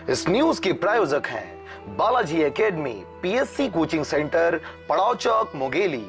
इस न्यूज के प्रायोजक हैं Balaji academy, PSC coaching centre, पड़ाव चौक, मुंगेली।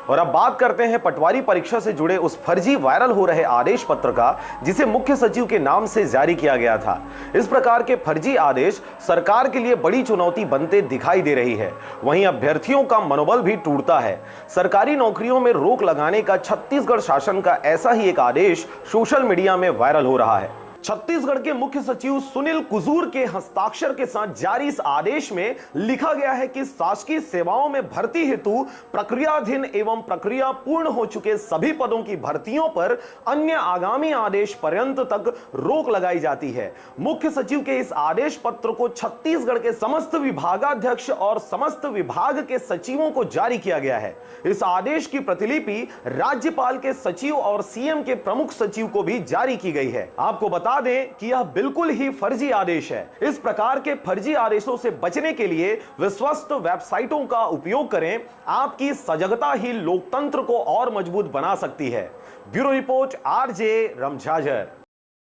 और अब बात करते हैं पटवारी परीक्षा से जुड़े उस फर्जी वायरल हो रहे आदेश पत्र का, जिसे मुख्य सचिव के नाम से जारी किया गया था। इस प्रकार के फर्जी आदेश सरकार के लिए बड़ी चुनौती बनते दिखाई दे रही है। वहीं अभ्यर्थियों का मनोबल भी टूटता है। सरकारी नौकरियों में रोक लगाने का छत्तीसगढ़ शासन का ऐसा ही एक आदेश सोशल मीडिया में वायरल हो रहा है। छत्तीसगढ़ के मुख्य सचिव सुनील कुजूर के हस्ताक्षर के साथ जारी इस आदेश में लिखा गया है कि शासकीय सेवाओं में भर्ती हेतु प्रक्रियाधीन एवं प्रक्रिया पूर्ण हो चुके सभी पदों की भर्तियों पर अन्य आगामी आदेश पर्यंत तक रोक लगाई जाती है। मुख्य सचिव के इस आदेश पत्र को छत्तीसगढ़ के समस्त विभागाध्यक्ष और समस्त विभाग के सचिवों को जारी किया गया है। इस आदेश की प्रतिलिपि राज्यपाल के सचिव और सीएम के प्रमुख सचिव को भी जारी की गई है। आपको बता दें कि यह बिल्कुल ही फर्जी आदेश है। इस प्रकार के फर्जी आदेशों से बचने के लिए विश्वस्त वेबसाइटों का उपयोग करें। आपकी सजगता ही लोकतंत्र को और मजबूत बना सकती है। Bureau report, RJ रमझाझर।